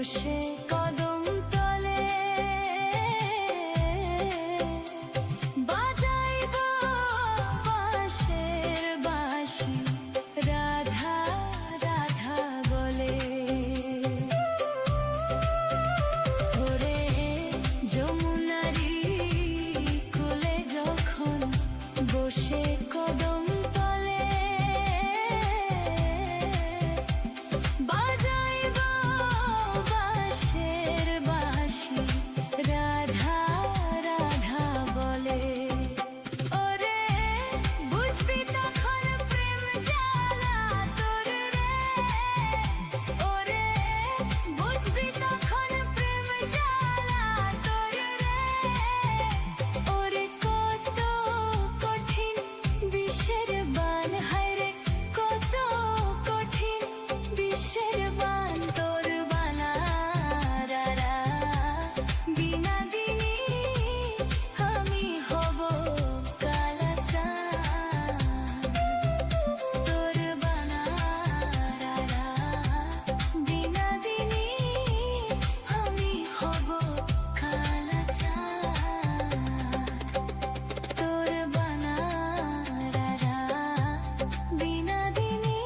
বসে কদম তলে বাজাইব বাঁশের বাঁশি রাধা রাধা বলে। ওরে যমুনারি কোলে যখন বসে কদম তলে বাজাইব বাঁশের বাঁশি রাধা রাধা বলে। ওরে বুঝবি তখন প্রেম জ্বালা তোর রে, ওরে বুঝবি তখন প্রেম জ্বালা তোর রে। ওরে কত কঠিন বিষের বান, হায় রে কত কঠিন বিষের বান তোর বানা রারা। বিনা দিনী আমি হব কালাচাঁদ, তোর বানা রারা। বিনা দিনী আমি হব কালাচাঁদ, তোর বানা রারা। বিনা দিনী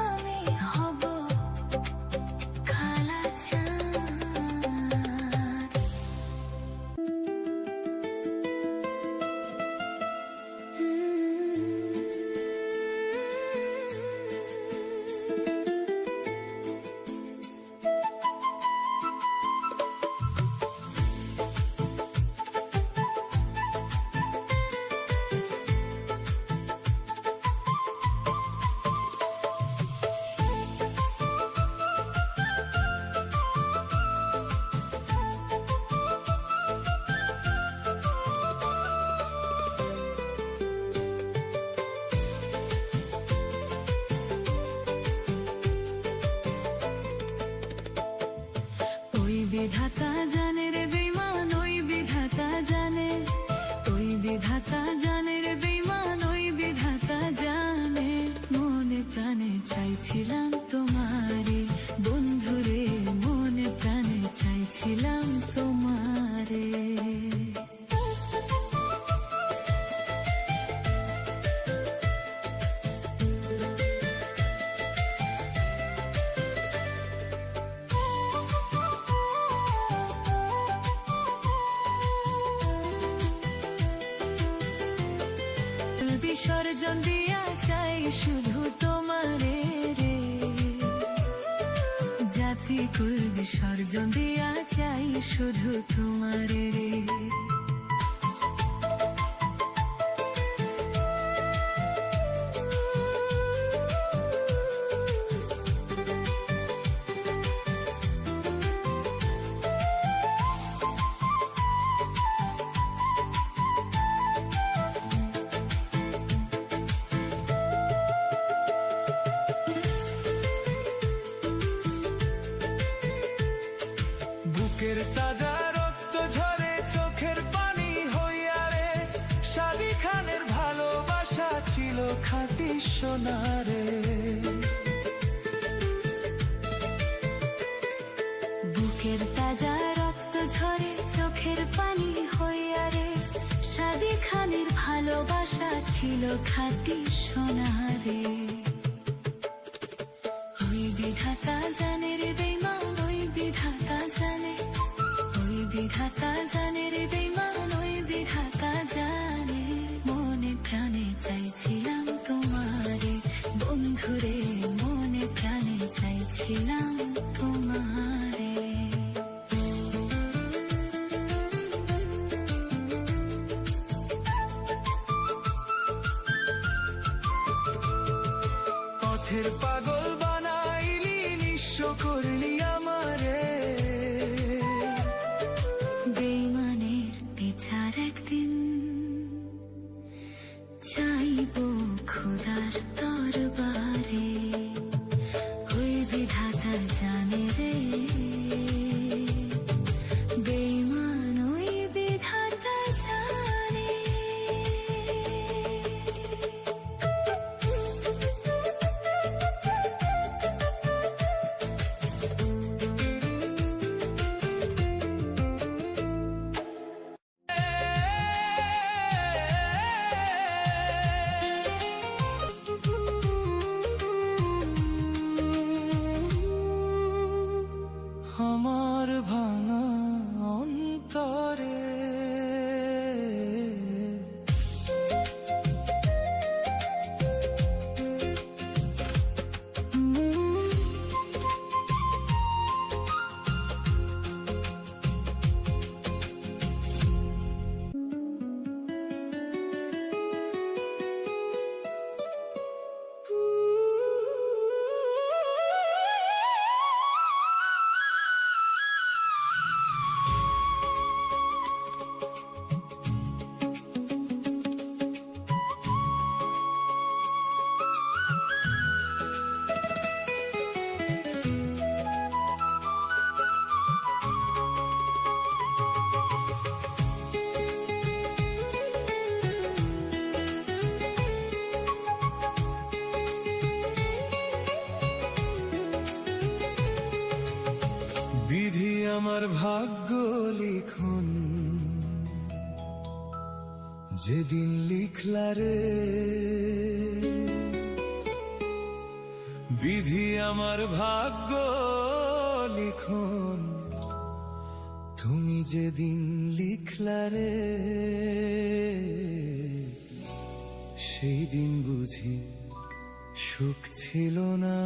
আমি হব কালাচাঁদ। ওই বিধাতা জানে রে বেঈমান, ওই বিধাতা জানে, ওই বিধাতা জানে রে বেঈমান, ওই বিধাতা জানে। মনে প্রাণে চাইছিলাম তোমারে বন্ধুরে, মনে প্রাণে চাইছিলাম তোমারে। বিসর্জন দিয়া চাই শুধু তোমারে রে, জাতি কুল বিসর্জন দিয়া চাই শুধু তোমারে রে। বুকের তাজা রক্ত ঝরে চোখের পানি হইয়া রে, শাদি খানের ভালোবাসা ছিল খাঁটি সোনারে। বুকের তাজা রক্ত ঝরে চোখের পানি হইয়া রে, শাদি খানের ভালোবাসা ছিল খাঁটি সোনারে। ওই বিধাতা জানে রে বেঈমান, ওই বিধাতা জানে, ওই বিধাতা জানে রে বেঈমান, ওই বিধাতা জানে। মনে প্রাণে চাইছিলাম তোমারে বন্ধুরে, মনে প্রাণে চাইছিলাম তোমারে। পথের পাগল বানাইলি, নিঃস্ব করলি আমারে। বেঈমানের বিচার একদিন চাইব খোদার দরবারে। ওই বিধাতা জানে রে বেঈমান, ওই বিধাতা জানে। আমার ভাগ্য লিখন যেদিন লিখলা রে, বিধি আমার ভাগ্য লিখন তুমি যেদিন লিখলা রে, সেই দিন বুঝি সুখ ছিল না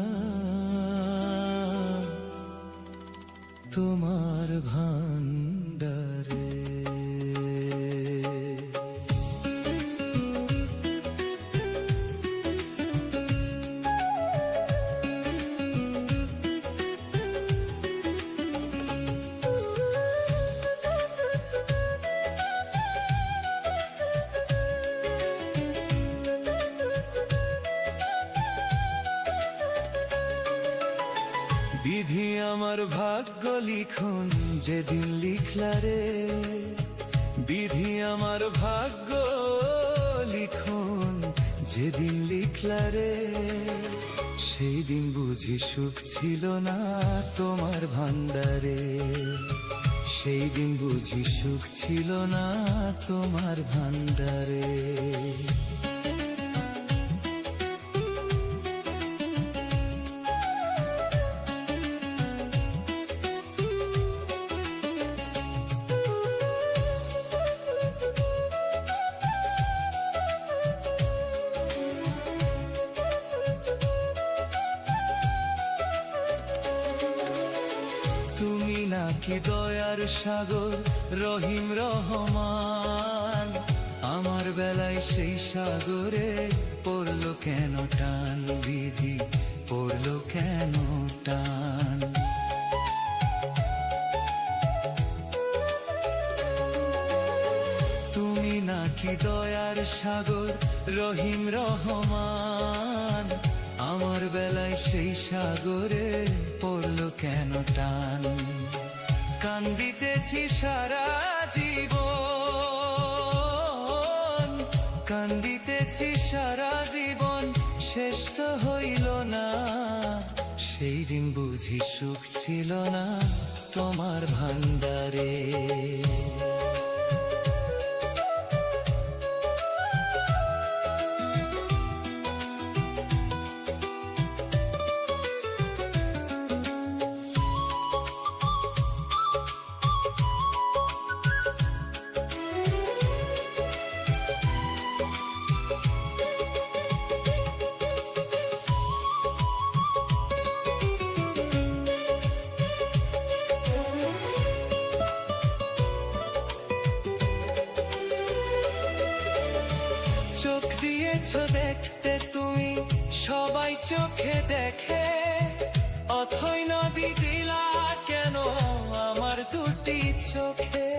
তোমার ভান্ডারে। বিধি আমার ভাগ্য লিখন যেদিন লিখলা রে, বিধি আমার ভাগ্য লিখন যেদিন লিখলা রে, সেই দিন বুঝি সুখ ছিল না তোমার ভান্ডারে, সেই দিন বুঝি সুখ ছিল না তোমার ভান্ডারে। তুমি নাকি দয়ার সাগর রহিম রহমান, আমার বেলায় সেই সাগরে পড়লো কেন টান, বিধি পড়লো কেন টান। তুমি নাকি দয়ার সাগর রহিম রহমান, আমার বেলায় সেই সাগরে পড়লো কেন টান। কান্দিতেছি সারা জীবন, কান্দিতেছি সারা জীবন, শেষ তো হইল না, সেই দিন বুঝি সুখ ছিল না তোমার ভান্ডারে। চোখ দিয়েছ দেখতে তুমি সবাই চোখে দেখে, অথই নদী দিলা কেন আমার দুটি চোখে।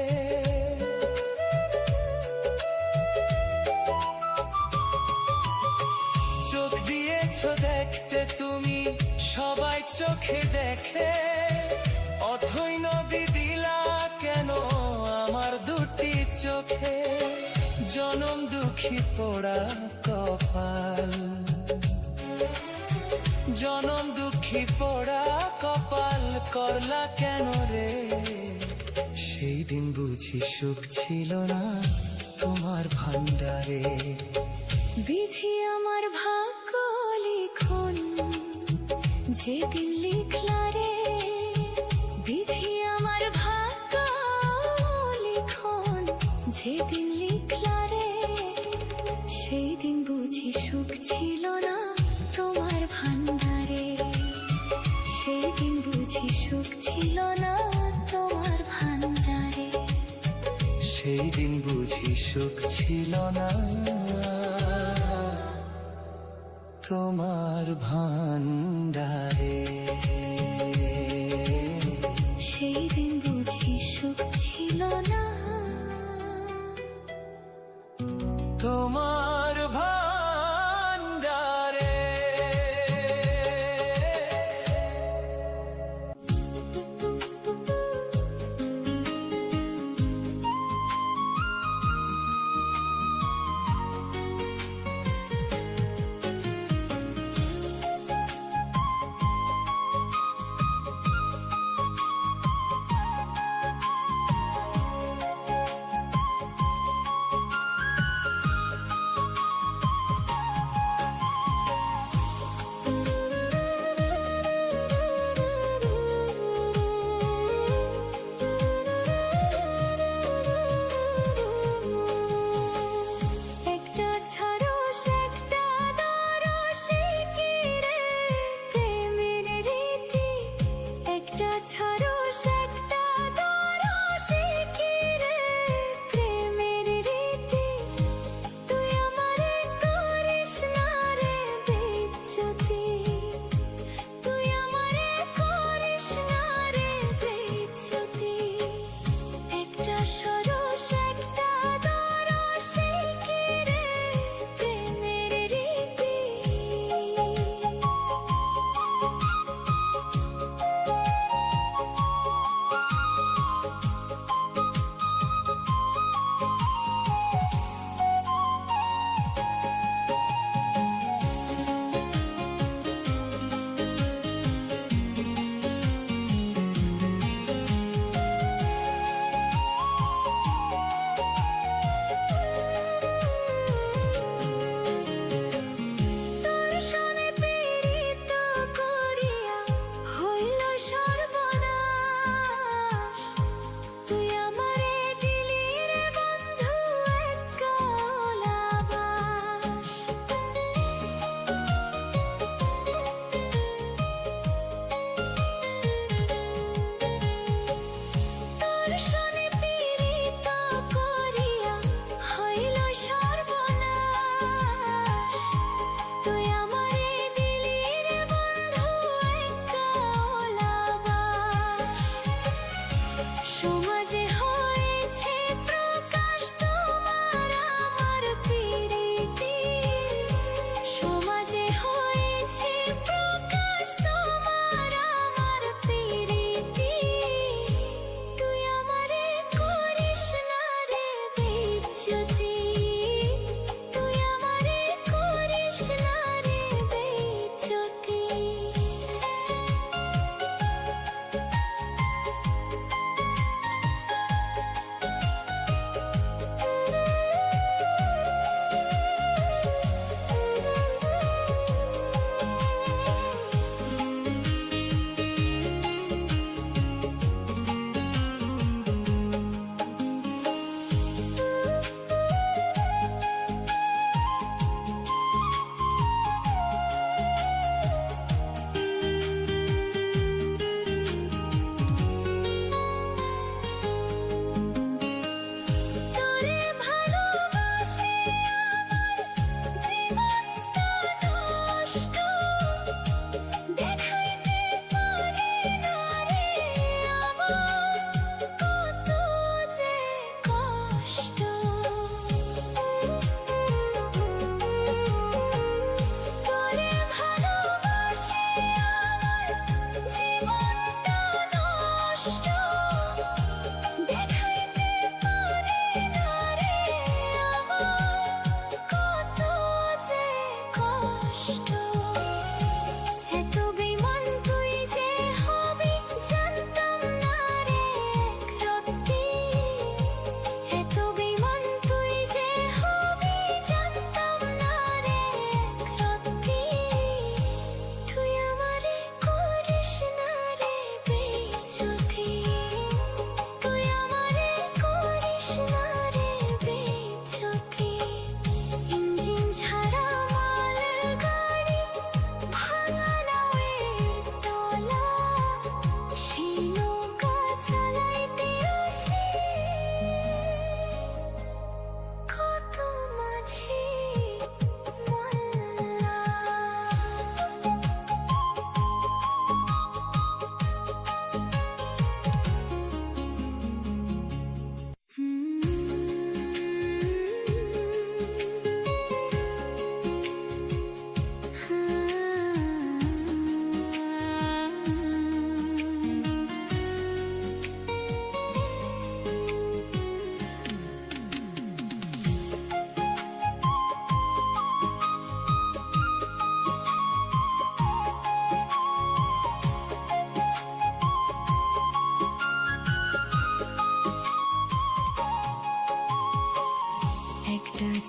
চোখ দিয়েছ দেখতে তুমি সবাই চোখে দেখে, অথই নদী দিলা কেন আমার দুটি চোখে। জনম দুঃখী পোড়া কপাল, জনম দুঃখী পোড়া কপাল করলা কেন রে, সেই দিন বুঝি সুখ ছিল না তোমার ভান্ডারে। বিধি আমার ভাগ্য লিখন যেদিন লিখলা রে, বিধি আমার ভাগ্য লিখন যেদিন লিখলা রে, সেই দিন বুঝি সুখ ছিল না তোমার ভান্ডারে, সেই দিন বুঝি সুখ ছিল না তোমার ভান্ডারে, সেই দিন বুঝি সুখ ছিল না তোমার ভান্ডারে, সেই দিন বুঝি সুখ ছিল না তোমার ভান্ডারে।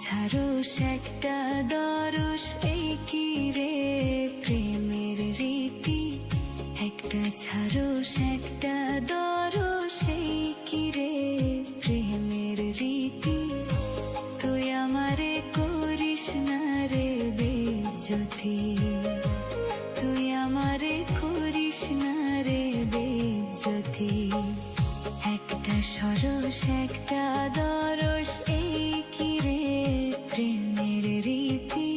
ছাড়োস একটা দরস এই কি রে প্রেমের রীতি একটা ছাড়োস একটা দরস এই কি রে প্রেমের রীতি তুই আমারে করিস না রে বেজ্জতি তুই আমারে করিস না রে বেজ্জতি একটা সরস একটা দরস এই কি রে প্রেমের রীতি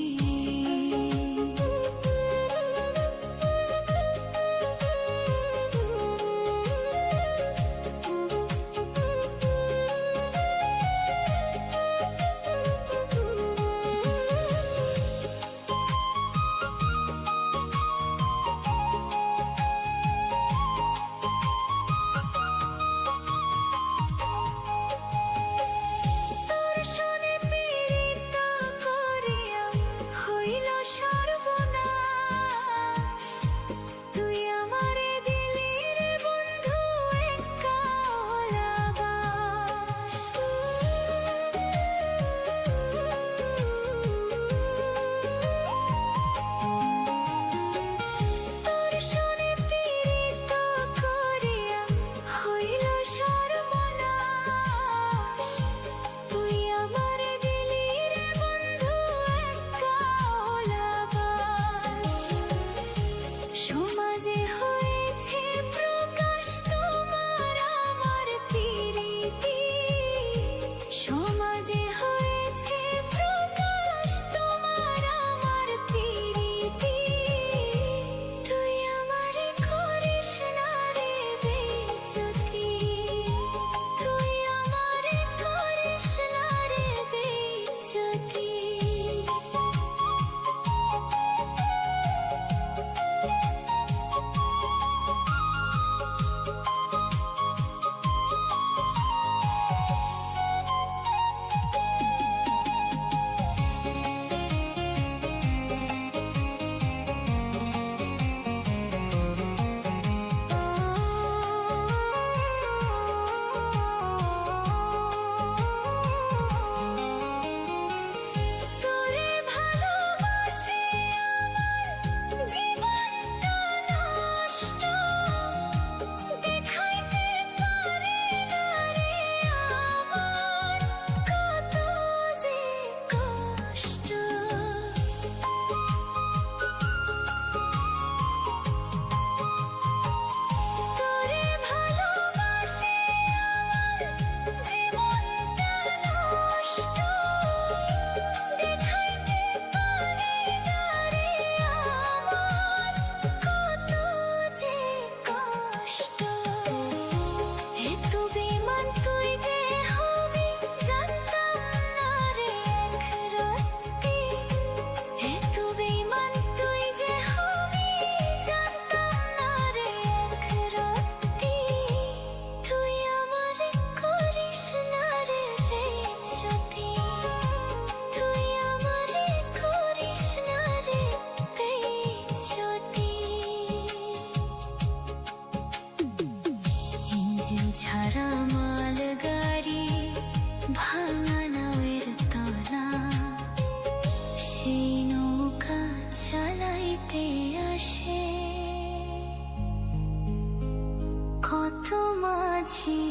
ছাড়া মাল গাড়ি ভাঙা নাওয়ের তলা সেই নৌকা চালাইতে আসে কত মাঝি